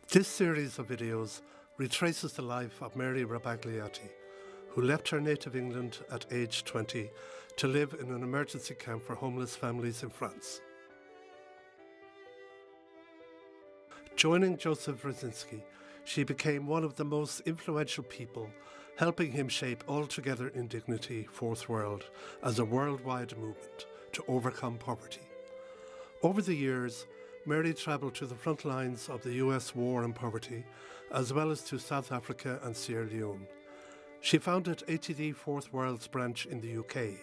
This series of videos retraces the life of Mary Rabagliati, who left her native England at age 20 to live in an emergency camp for homeless families in France. Joining Joseph Brzezinski, she became one of the most influential people, helping him shape Altogether in Dignity Fourth World as a worldwide movement to overcome poverty. Over the years, Mary travelled to the front lines of the US war on poverty, as well as to South Africa and Sierra Leone. She founded ATD Fourth World's branch in the UK.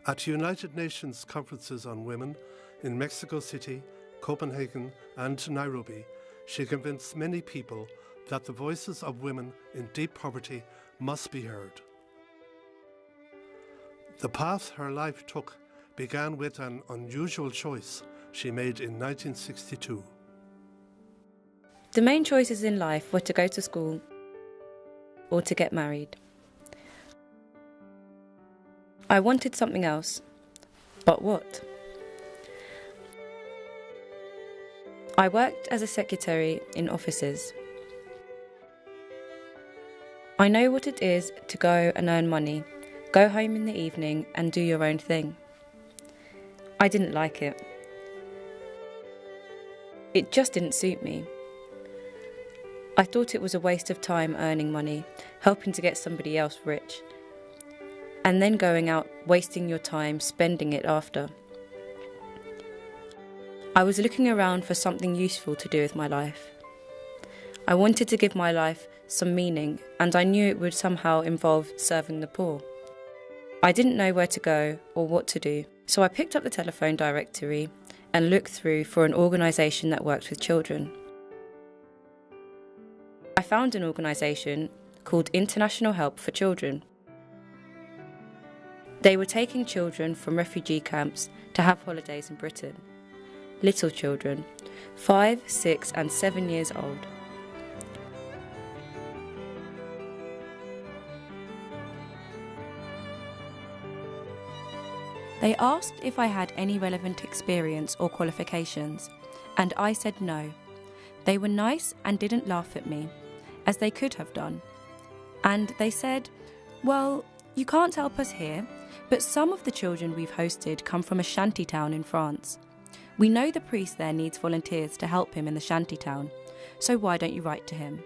At United Nations conferences on women in Mexico City, Copenhagen and Nairobi, she convinced many people that the voices of women in deep poverty must be heard. The path her life took began with an unusual choice she made in 1962. The main choices in life were to go to school or to get married. I wanted something else, but what? I worked as a secretary in offices. I know what it is to go and earn money, go home in the evening and do your own thing. I didn't like it. It just didn't suit me. I thought it was a waste of time earning money, helping to get somebody else rich, and then going out, wasting your time, spending it after. I was looking around for something useful to do with my life. I wanted to give my life some meaning, and I knew it would somehow involve serving the poor. I didn't know where to go or what to do, so I picked up the telephone directory and looked through for an organisation that worked with children. I found an organisation called International Help for Children. They were taking children from refugee camps to have holidays in Britain. Little children, 5, 6 and 7 years old. They asked if I had any relevant experience or qualifications, and I said no. They were nice and didn't laugh at me, as they could have done. And they said, well, you can't help us here, but some of the children we've hosted come from a shantytown in France. We know the priest there needs volunteers to help him in the shantytown, so why don't you write to him?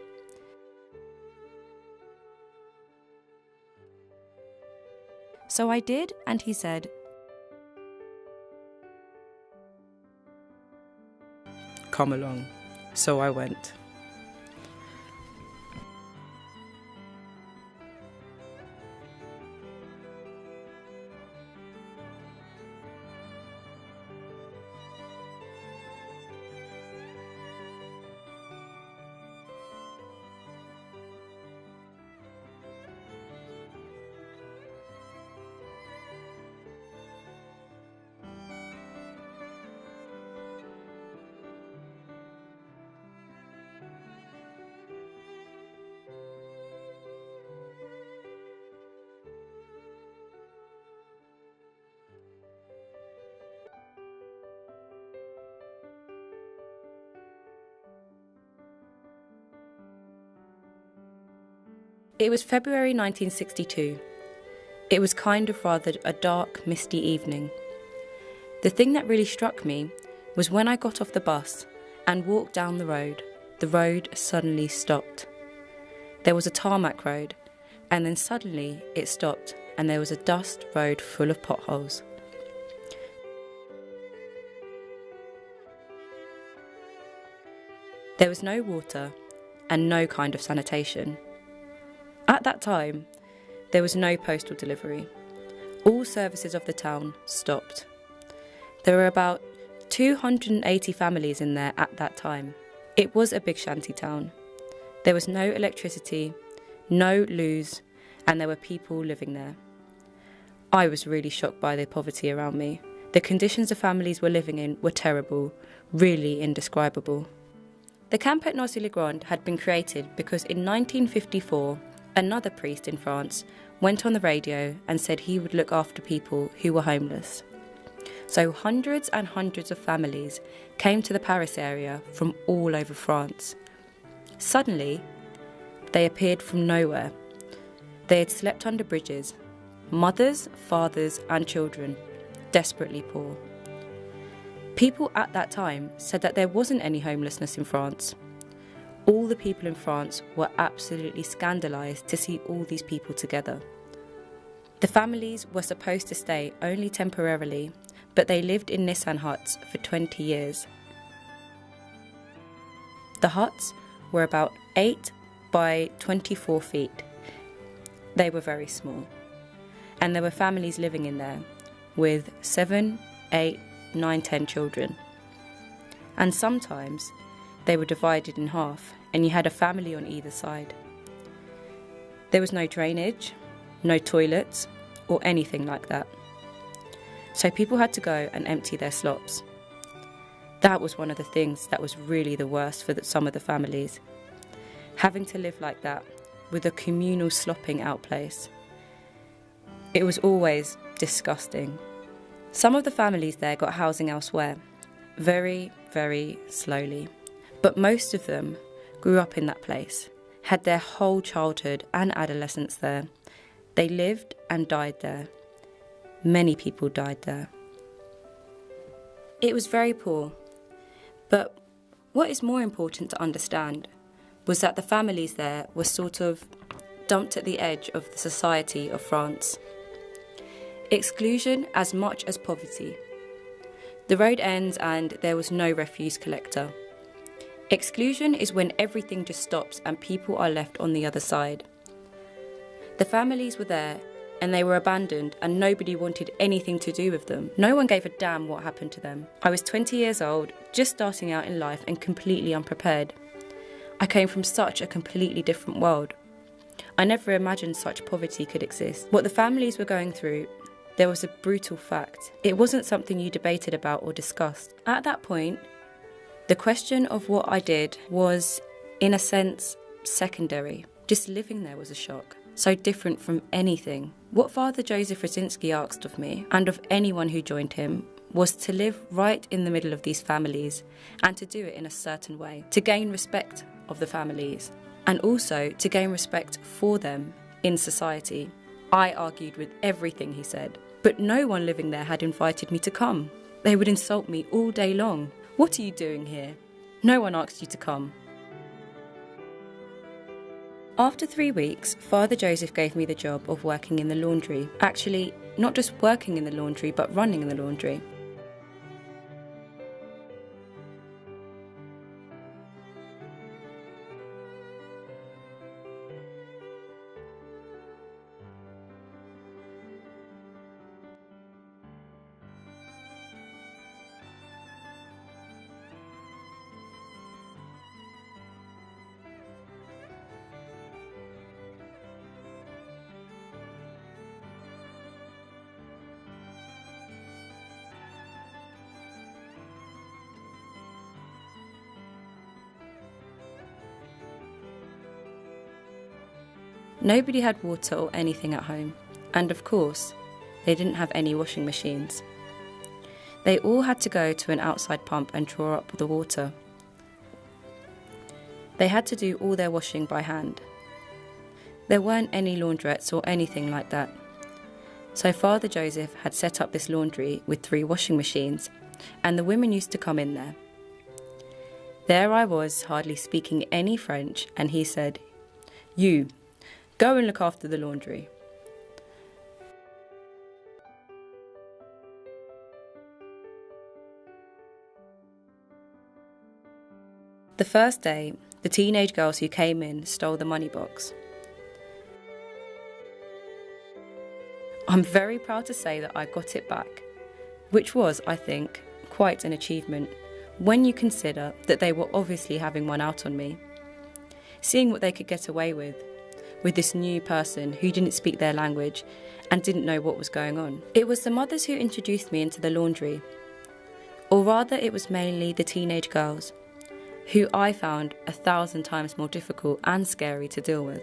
So I did, and he said, come along. So I went. It was February 1962. It was kind of rather a dark, misty evening. The thing that really struck me was when I got off the bus and walked down the road suddenly stopped. There was a tarmac road, and then suddenly it stopped and there was a dust road full of potholes. There was no water and no kind of sanitation. At that time, there was no postal delivery. All services of the town stopped. There were about 280 families in there at that time. It was a big shanty town. There was no electricity, no loos, and there were people living there. I was really shocked by the poverty around me. The conditions the families were living in were terrible, really indescribable. The camp at Noisy-le-Grand had been created because in 1954, another priest in France went on the radio and said he would look after people who were homeless. So hundreds and hundreds of families came to the Paris area from all over France. Suddenly, they appeared from nowhere. They had slept under bridges, mothers, fathers, and children, desperately poor. People at that time said that there wasn't any homelessness in France. All the people in France were absolutely scandalised to see all these people together. The families were supposed to stay only temporarily, but they lived in Nissan huts for 20 years. The huts were about 8 by 24 feet. They were very small, and there were families living in there with 7, 8, 9, 10 children. And sometimes they were divided in half, and you had a family on either side. There was no drainage, no toilets, or anything like that. So people had to go and empty their slops. That was one of the things that was really the worst for some of the families. Having to live like that, with a communal slopping out place. It was always disgusting. Some of the families there got housing elsewhere, very, very slowly. But most of them grew up in that place, had their whole childhood and adolescence there. They lived and died there. Many people died there. It was very poor, but what is more important to understand was that the families there were sort of dumped at the edge of the society of France. Exclusion as much as poverty. The road ends and there was no refuse collector. Exclusion is when everything just stops and people are left on the other side. The families were there and they were abandoned and nobody wanted anything to do with them. No one gave a damn what happened to them. I was 20 years old, just starting out in life and completely unprepared. I came from such a completely different world. I never imagined such poverty could exist. What the families were going through, there was a brutal fact. It wasn't something you debated about or discussed. At that point, the question of what I did was, in a sense, secondary. Just living there was a shock. So different from anything. What Father Joseph Rosinski asked of me, and of anyone who joined him, was to live right in the middle of these families and to do it in a certain way, to gain respect of the families, and also to gain respect for them in society. I argued with everything he said, but no one living there had invited me to come. They would insult me all day long. What are you doing here? No one asked you to come. After 3 weeks, Father Joseph gave me the job of working in the laundry. Actually, not just working in the laundry, but running the laundry. Nobody had water or anything at home, and of course, they didn't have any washing machines. They all had to go to an outside pump and draw up the water. They had to do all their washing by hand. There weren't any laundrettes or anything like that. So Father Joseph had set up this laundry with 3 washing machines, and the women used to come in there. There I was, hardly speaking any French, and he said, "You, go and look after the laundry." The first day, the teenage girls who came in stole the money box. I'm very proud to say that I got it back, which was, I think, quite an achievement when you consider that they were obviously having one out on me. Seeing what they could get away with this new person who didn't speak their language and didn't know what was going on. It was the mothers who introduced me into the laundry, or rather it was mainly the teenage girls, who I found 1,000 times more difficult and scary to deal with.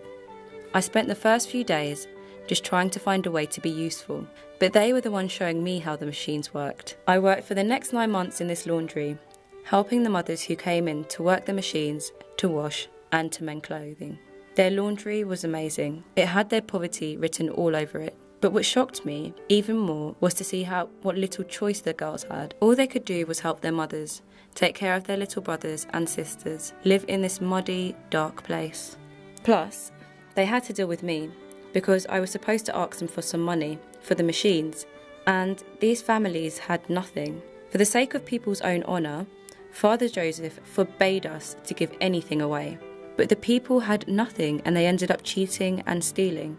I spent the first few days just trying to find a way to be useful, but they were the ones showing me how the machines worked. I worked for the next 9 months in this laundry, helping the mothers who came in to work the machines, to wash and to mend clothing. Their laundry was amazing. It had their poverty written all over it. But what shocked me even more was to see what little choice the girls had. All they could do was help their mothers, take care of their little brothers and sisters, live in this muddy, dark place. Plus, they had to deal with me because I was supposed to ask them for some money for the machines, and these families had nothing. For the sake of people's own honour, Father Joseph forbade us to give anything away. But the people had nothing and they ended up cheating and stealing.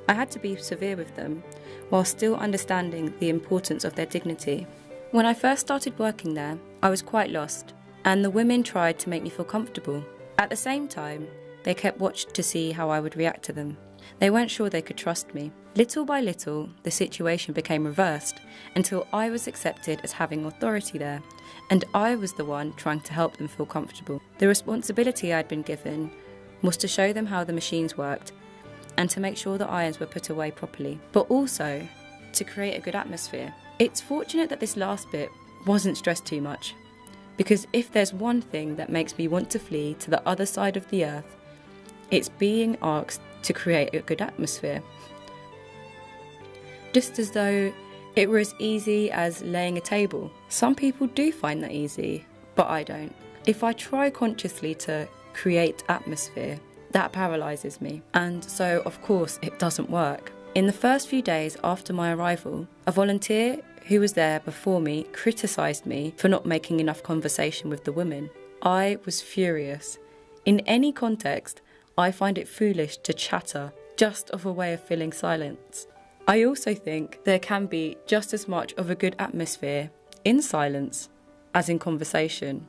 I had to be severe with them, while still understanding the importance of their dignity. When I first started working there, I was quite lost, and the women tried to make me feel comfortable. At the same time, they kept watch to see how I would react to them. They weren't sure they could trust me. Little by little, the situation became reversed, until I was accepted as having authority there, and I was the one trying to help them feel comfortable. The responsibility I'd been given was to show them how the machines worked, and to make sure the irons were put away properly, but also to create a good atmosphere. It's fortunate that this last bit wasn't stressed too much, because if there's one thing that makes me want to flee to the other side of the earth, it's being asked to create a good atmosphere. Just as though it were as easy as laying a table. Some people do find that easy, but I don't. If I try consciously to create atmosphere, that paralyses me, and so of course it doesn't work. In the first few days after my arrival, a volunteer who was there before me criticised me for not making enough conversation with the women. I was furious. In any context, I find it foolish to chatter, just of a way of filling silence. I also think there can be just as much of a good atmosphere in silence as in conversation,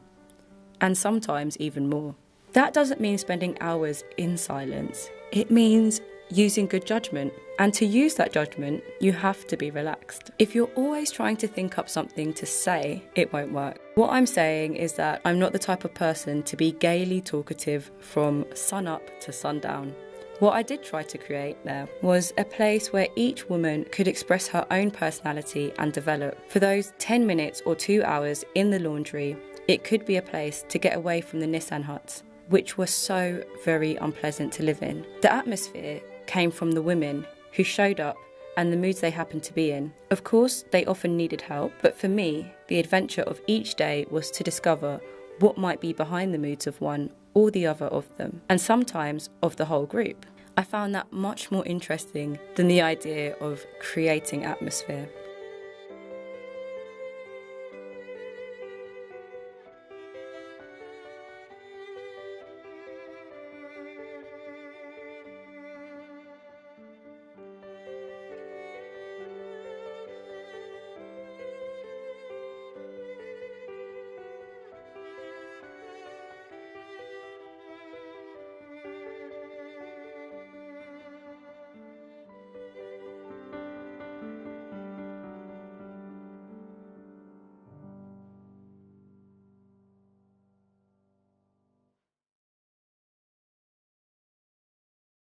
and sometimes even more. That doesn't mean spending hours in silence. It means using good judgment. And to use that judgment, you have to be relaxed. If you're always trying to think up something to say, it won't work. What I'm saying is that I'm not the type of person to be gaily talkative from sun up to sundown. What I did try to create there was a place where each woman could express her own personality and develop. For those 10 minutes or 2 hours in the laundry, it could be a place to get away from the Nissan huts, which were so very unpleasant to live in. The atmosphere came from the women who showed up and the moods they happened to be in. Of course, they often needed help, but for me, the adventure of each day was to discover what might be behind the moods of one or the other of them, and sometimes of the whole group. I found that much more interesting than the idea of creating atmosphere.